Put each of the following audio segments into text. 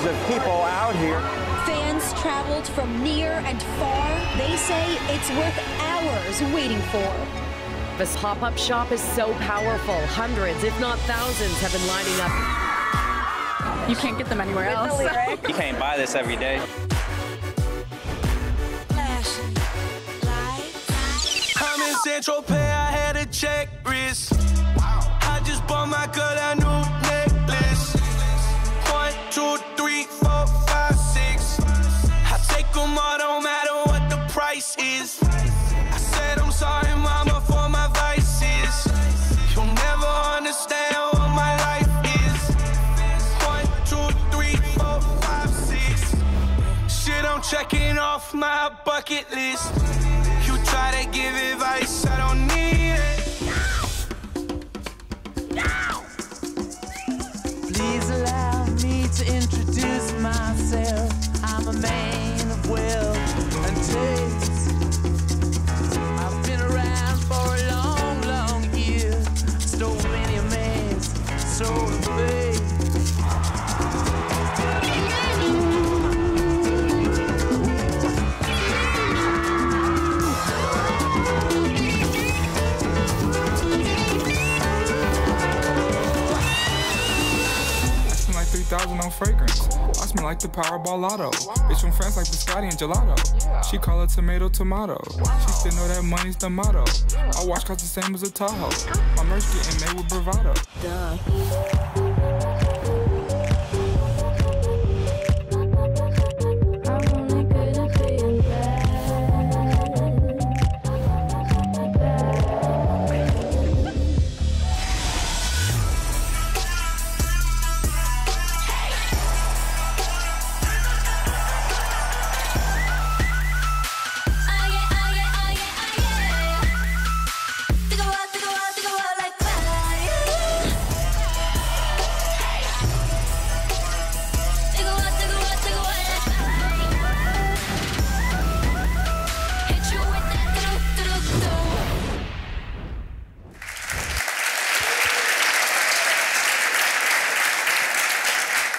of people out here. Fans traveled from near and far. They say it's worth hours waiting for. This pop-up shop is so powerful. Hundreds, if not thousands, have been lining up. You can't get them anywhere else. You can't buy this every day. I'm in Central Pay, I had a check wrist. I just bought my girl a new necklace. 1, 2, 3, 4, 5, 6. I take them all, don't matter what the price is. I said I'm sorry, mama, for my vices. You'll never understand what my life is. 1, 2, 3, 4, 5, 6. Shit, I'm checking off my bucket list. You try to give advice, I don't need it. Please allow me to introduce myself. I'm a man of wealth and taste. I've been around for a long, long year. Stole many a man's soul of faith. Like 3,000 on fragrance. I smell like the Powerball Lotto. Bitch from France like biscotti and gelato. She call it tomato. She still know that money's the motto. I watch cost the same as a Tahoe. My merch getting made with Bravado.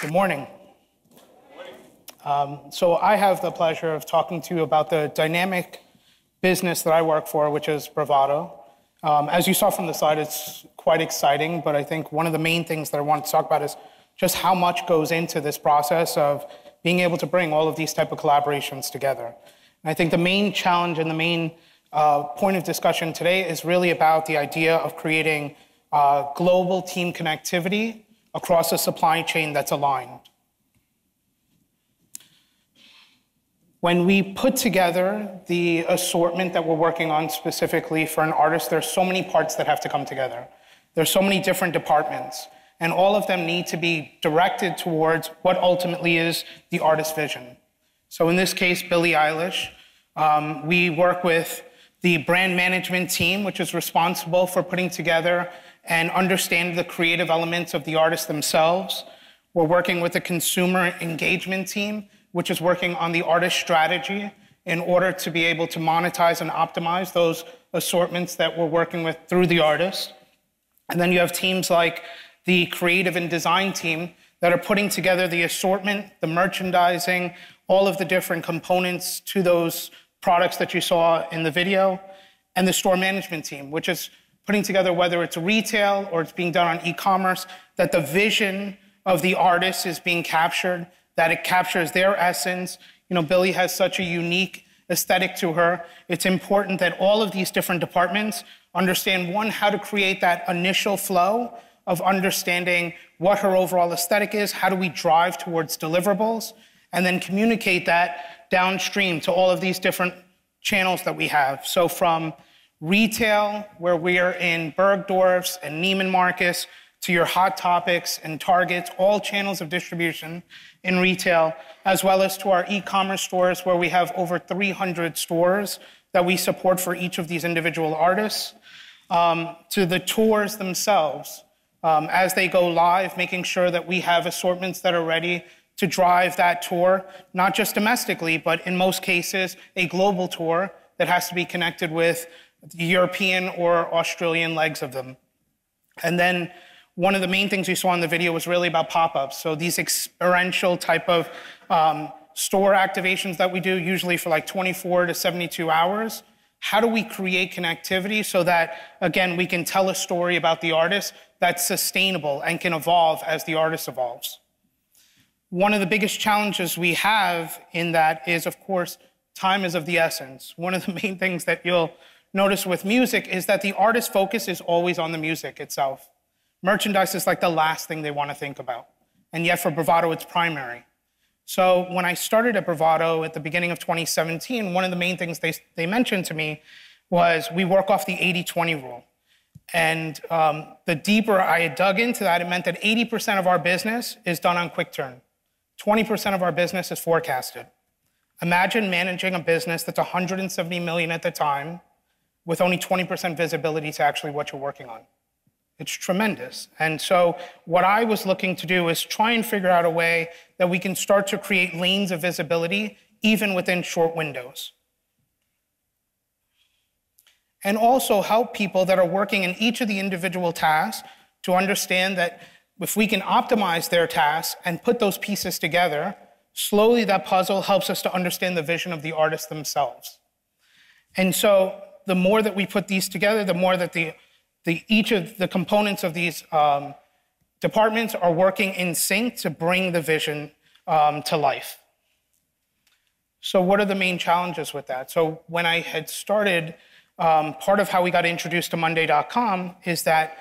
Good morning. So I have the pleasure of talking to you about the dynamic business that I work for, which is Bravado. As you saw from the slide, it's quite exciting, but I think one of the main things that I wanted to talk about is just how much goes into this process of being able to bring all of these type of collaborations together. And I think the main challenge and the main point of discussion today is really about the idea of creating global team connectivity across a supply chain that's aligned. When we put together the assortment that we're working on specifically for an artist, there's so many parts that have to come together. There's so many different departments, and all of them need to be directed towards what ultimately is the artist's vision. So in this case, Billie Eilish, we work with the brand management team, which is responsible for putting together and understanding the creative elements of the artists themselves. We're working with the consumer engagement team, which is working on the artist strategy in order to be able to monetize and optimize those assortments that we're working with through the artist. And then you have teams like the creative and design team that are putting together the assortment, the merchandising, all of the different components to those products that you saw in the video, and the store management team, which is putting together, whether it's retail or it's being done on e-commerce, that the vision of the artist is being captured, that it captures their essence. You know, Billie has such a unique aesthetic to her. It's important that all of these different departments understand, one, how to create that initial flow of understanding what her overall aesthetic is, how do we drive towards deliverables, and then communicate that downstream to all of these different channels that we have. So from retail, where we are in Bergdorf's and Neiman Marcus, to your Hot Topics and Targets, all channels of distribution in retail, as well as to our e-commerce stores, where we have over 300 stores that we support for each of these individual artists, to the tours themselves, as they go live, making sure that we have assortments that are ready to drive that tour, not just domestically, but in most cases, a global tour that has to be connected with the European or Australian legs of them. And then one of the main things you saw in the video was really about pop-ups. So these experiential type of store activations that we do, usually for like 24 to 72 hours. How do we create connectivity so that, again, we can tell a story about the artist that's sustainable and can evolve as the artist evolves? One of the biggest challenges we have in that is, of course, time is of the essence. One of the main things that you'll notice with music is that the artist's focus is always on the music itself. Merchandise is like the last thing they want to think about. And yet for Bravado, it's primary. So when I started at Bravado at the beginning of 2017, one of the main things they mentioned to me was we work off the 80-20 rule. And the deeper I had dug into that, it meant that 80% of our business is done on quick turn. 20% of our business is forecasted. Imagine managing a business that's 170 million at the time with only 20% visibility to actually what you're working on. It's tremendous. And so what I was looking to do is try and figure out a way that we can start to create lanes of visibility even within short windows. And also help people that are working in each of the individual tasks to understand that if we can optimize their tasks and put those pieces together, slowly that puzzle helps us to understand the vision of the artists themselves. And so the more that we put these together, the more that each of the components of these departments are working in sync to bring the vision to life. So what are the main challenges with that? So when I had started, part of how we got introduced to monday.com is that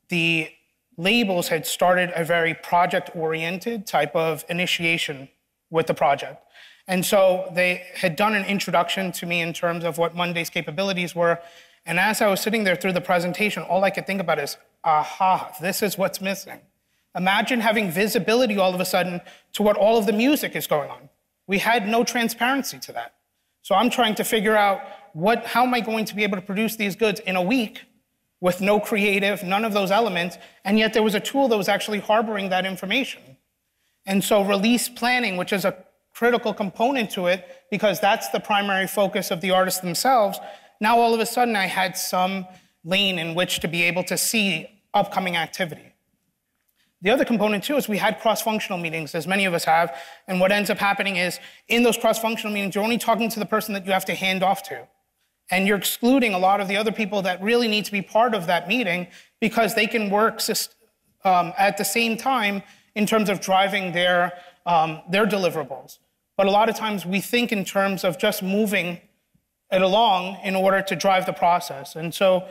the labels had started a very project-oriented type of initiation with the project. And so they had done an introduction to me in terms of what Monday's capabilities were. And as I was sitting there through the presentation, all I could think about is, aha, this is what's missing. Imagine having visibility all of a sudden to what all of the music is going on. We had no transparency to that. So I'm trying to figure out how am I going to be able to produce these goods in a week with no creative, none of those elements, and yet there was a tool that was actually harboring that information. And so release planning, which is a critical component to it, because that's the primary focus of the artists themselves, now all of a sudden I had some lane in which to be able to see upcoming activity. The other component too is we had cross-functional meetings, as many of us have, and what ends up happening is in those cross-functional meetings, you're only talking to the person that you have to hand off to. And you're excluding a lot of the other people that really need to be part of that meeting because they can work at the same time in terms of driving their deliverables. But a lot of times we think in terms of just moving it along in order to drive the process. And so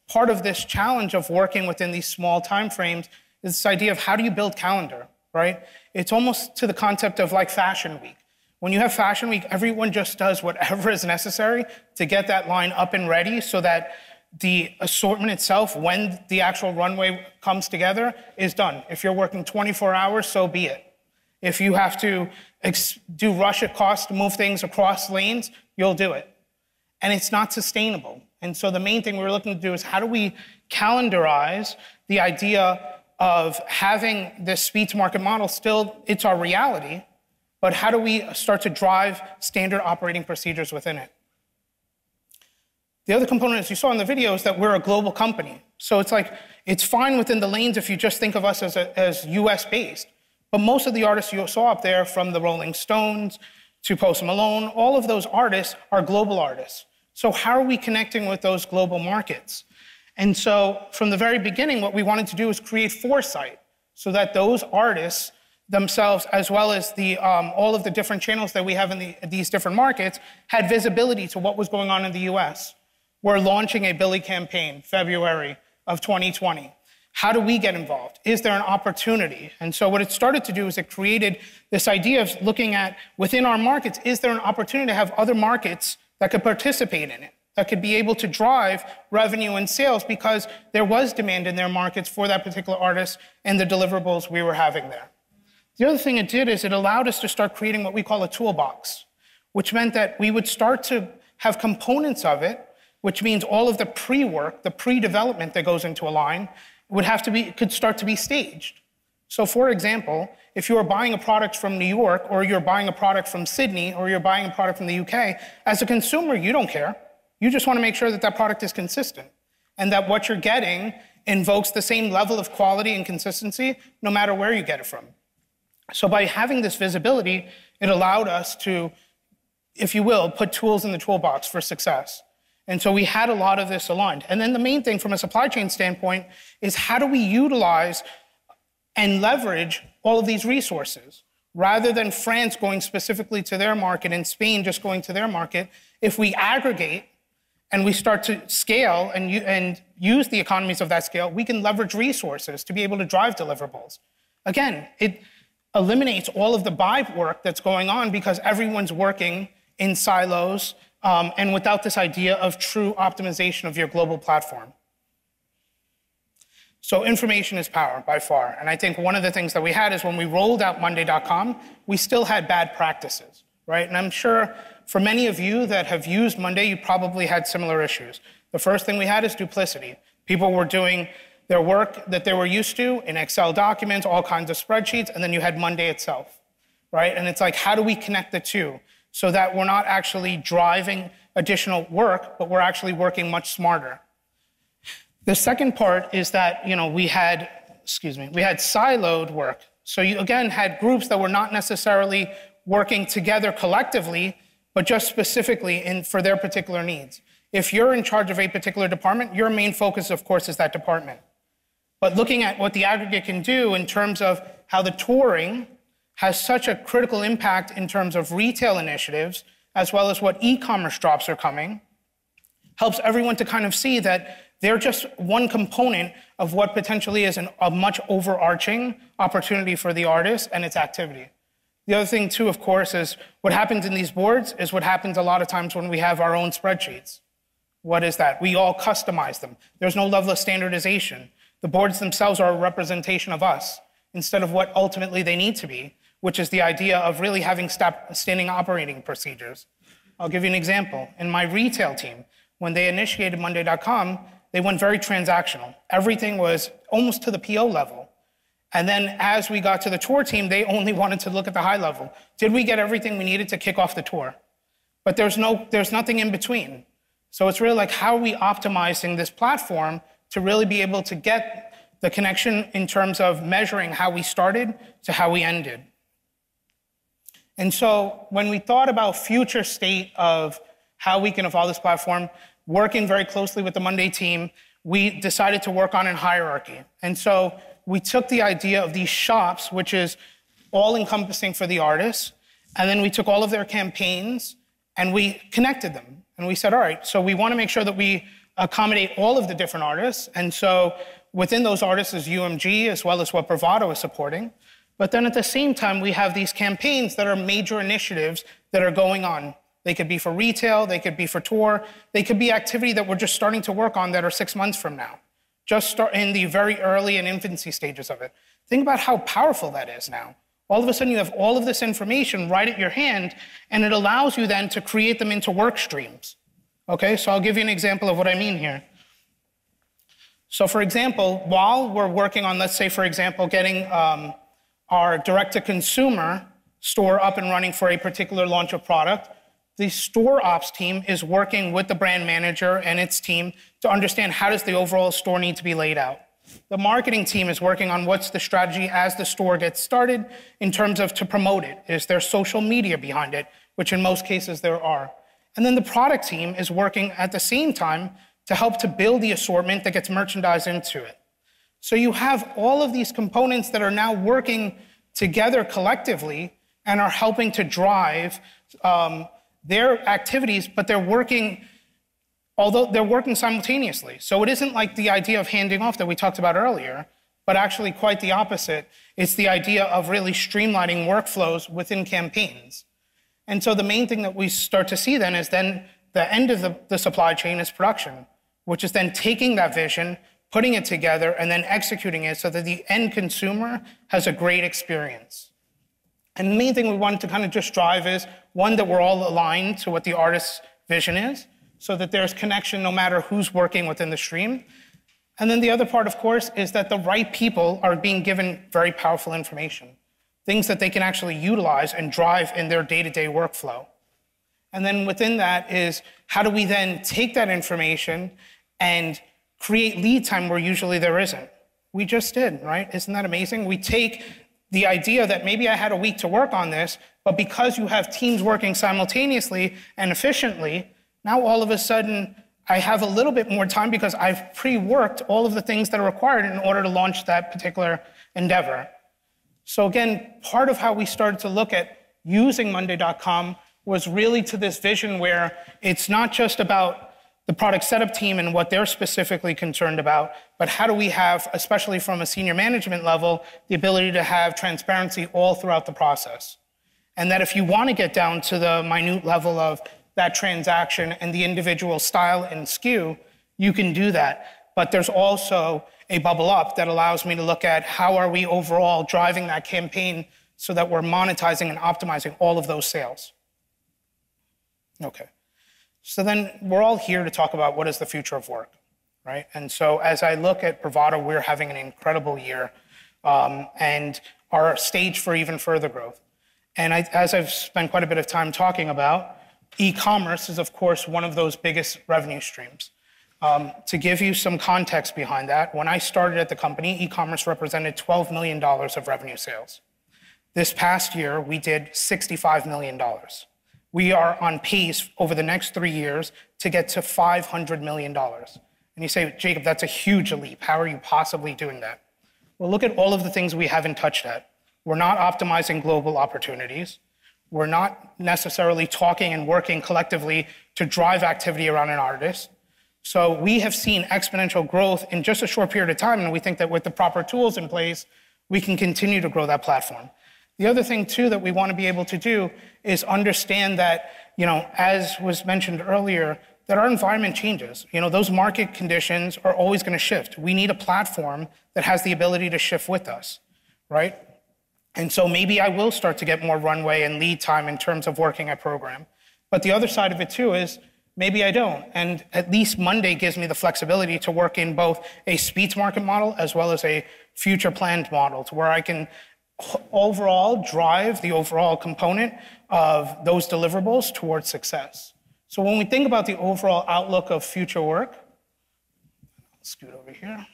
part of this challenge of working within these small timeframes is this idea of how do you build calendar, right? It's almost to the concept of like Fashion Week. When you have Fashion Week, everyone just does whatever is necessary to get that line up and ready so that the assortment itself, when the actual runway comes together, is done. If you're working 24 hours, so be it. If you have to do rush at cost to move things across lanes, you'll do it. And it's not sustainable. And so the main thing we're looking to do is how do we calendarize the idea of having this speed to market model still, it's our reality, but how do we start to drive standard operating procedures within it? The other component, as you saw in the video, is that we're a global company. So it's like, it's fine within the lanes if you just think of us as US-based. But most of the artists you saw up there, from the Rolling Stones to Post Malone, all of those artists are global artists. So how are we connecting with those global markets? And so from the very beginning, what we wanted to do is create foresight so that those artists themselves, as well as all of the different channels that we have in these different markets, had visibility to what was going on in the US. We're launching a Billy campaign, February of 2020. How do we get involved? Is there an opportunity? And so what it started to do is it created this idea of looking at, within our markets, is there an opportunity to have other markets that could participate in it, that could be able to drive revenue and sales because there was demand in their markets for that particular artist and the deliverables we were having there. The other thing it did is it allowed us to start creating what we call a toolbox, which meant that we would start to have components of it, which means all of the pre-work, the pre-development that goes into a line, could start to be staged. So for example, if you are buying a product from New York, or you're buying a product from Sydney, or you're buying a product from the UK, as a consumer, you don't care. You just want to make sure that that product is consistent and that what you're getting invokes the same level of quality and consistency no matter where you get it from. So by having this visibility, it allowed us to, if you will, put tools in the toolbox for success. And so we had a lot of this aligned. And then the main thing from a supply chain standpoint is how do we utilize and leverage all of these resources? Rather than France going specifically to their market and Spain just going to their market, if we aggregate and we start to scale and use the economies of that scale, we can leverage resources to be able to drive deliverables. Again, it eliminates all of the buy work that's going on because everyone's working in silos and without this idea of true optimization of your global platform. So information is power by far. And I think one of the things that we had is when we rolled out monday.com, we still had bad practices, right? And I'm sure for many of you that have used Monday, you probably had similar issues. The first thing we had is duplicity. People were doing their work that they were used to in Excel documents, all kinds of spreadsheets, and then you had Monday itself, right? And it's like, how do we connect the two so that we're not actually driving additional work, but we're actually working much smarter? The second part is that, we had siloed work. So you, again, had groups that were not necessarily working together collectively, but just specifically for their particular needs. If you're in charge of a particular department, your main focus, of course, is that department. But looking at what the aggregate can do in terms of how the touring has such a critical impact in terms of retail initiatives, as well as what e-commerce drops are coming, helps everyone to kind of see that they're just one component of what potentially is a much overarching opportunity for the artist and its activity. The other thing, too, of course, is what happens in these boards is what happens a lot of times when we have our own spreadsheets. What is that? We all customize them. There's no level of standardization. The boards themselves are a representation of us instead of what ultimately they need to be, which is the idea of really having standing operating procedures. I'll give you an example. In my retail team, when they initiated monday.com, they went very transactional. Everything was almost to the PO level. And then as we got to the tour team, they only wanted to look at the high level. Did we get everything we needed to kick off the tour? But there's nothing in between. So it's really like, how are we optimizing this platform to really be able to get the connection in terms of measuring how we started to how we ended? And so when we thought about future state of how we can evolve this platform, working very closely with the Monday team, we decided to work on a hierarchy. And so we took the idea of these shops, which is all-encompassing for the artists, and then we took all of their campaigns and we connected them. And we said, all right, so we want to make sure that we accommodate all of the different artists. And so within those artists is UMG, as well as what Bravado is supporting. But then at the same time, we have these campaigns that are major initiatives that are going on. They could be for retail, they could be for tour, they could be activity that we're just starting to work on that are 6 months from now. Just start in the very early and infancy stages of it. Think about how powerful that is now. All of a sudden, you have all of this information right at your hand, and it allows you then to create them into work streams. Okay, so I'll give you an example of what I mean here. So for example, while we're working on, let's say, for example, getting our direct-to-consumer store up and running for a particular launch of product, the store ops team is working with the brand manager and its team to understand how does the overall store need to be laid out. The marketing team is working on what's the strategy as the store gets started in terms of to promote it. Is there social media behind it, which in most cases there are. And then the product team is working at the same time to help to build the assortment that gets merchandised into it. So you have all of these components that are now working together collectively and are helping to drive their activities, but they're working, although they're working simultaneously. So it isn't like the idea of handing off that we talked about earlier, but actually quite the opposite. It's the idea of really streamlining workflows within campaigns. And so the main thing that we start to see then is then the end of the supply chain is production, which is then taking that vision, putting it together, and then executing it so that the end consumer has a great experience. And the main thing we wanted to kind of just drive is, one, that we're all aligned to what the artist's vision is, so that there's connection no matter who's working within the stream. And then the other part, of course, is that the right people are being given very powerful information, things that they can actually utilize and drive in their day-to-day workflow. And then within that is, how do we then take that information and create lead time where usually there isn't. We just did, right? Isn't that amazing? We take the idea that maybe I had a week to work on this, but because you have teams working simultaneously and efficiently, now all of a sudden I have a little bit more time because I've pre-worked all of the things that are required in order to launch that particular endeavor. So again, part of how we started to look at using monday.com was really to this vision where it's not just about the product setup team and what they're specifically concerned about, but how do we have, especially from a senior management level, the ability to have transparency all throughout the process. And that if you want to get down to the minute level of that transaction and the individual style and SKU, you can do that. But there's also a bubble up that allows me to look at how are we overall driving that campaign so that we're monetizing and optimizing all of those sales. Okay. So then we're all here to talk about what is the future of work, right? And so as I look at Bravado, we're having an incredible year and are staged for even further growth. And as I've spent quite a bit of time talking about, e-commerce is, of course, one of those biggest revenue streams. To give you some context behind that, when I started at the company, e-commerce represented $12 million of revenue sales. This past year, we did $65 million. We are on pace over the next 3 years to get to $500 million. And you say, Jacob, that's a huge leap. How are you possibly doing that? Well, look at all of the things we haven't touched at. We're not optimizing global opportunities. We're not necessarily talking and working collectively to drive activity around an artist. So we have seen exponential growth in just a short period of time, and we think that with the proper tools in place, we can continue to grow that platform. The other thing, too, that we want to be able to do is understand that, as was mentioned earlier, that our environment changes. Those market conditions are always going to shift. We need a platform that has the ability to shift with us, right? And so maybe I will start to get more runway and lead time in terms of working a program. But the other side of it, too, is maybe I don't. And at least Monday gives me the flexibility to work in both a speed to market model as well as a future planned model to where I can overall drive the overall component of those deliverables towards success. So when we think about the overall outlook of future work, I'll scoot over here.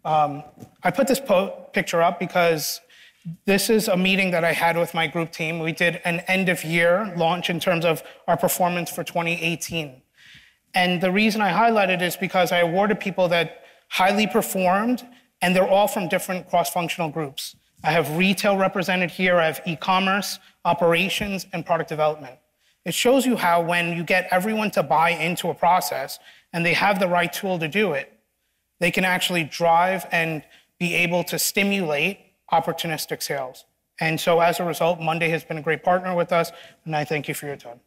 I put this picture up because this is a meeting that I had with my group team. We did an end of year launch in terms of our performance for 2018. And the reason I highlighted it is because I awarded people that highly performed, and they're all from different cross-functional groups. I have retail represented here, I have e-commerce, operations, and product development. It shows you how when you get everyone to buy into a process and they have the right tool to do it, they can actually drive and be able to stimulate opportunistic sales. And so as a result, Monday has been a great partner with us, and I thank you for your time.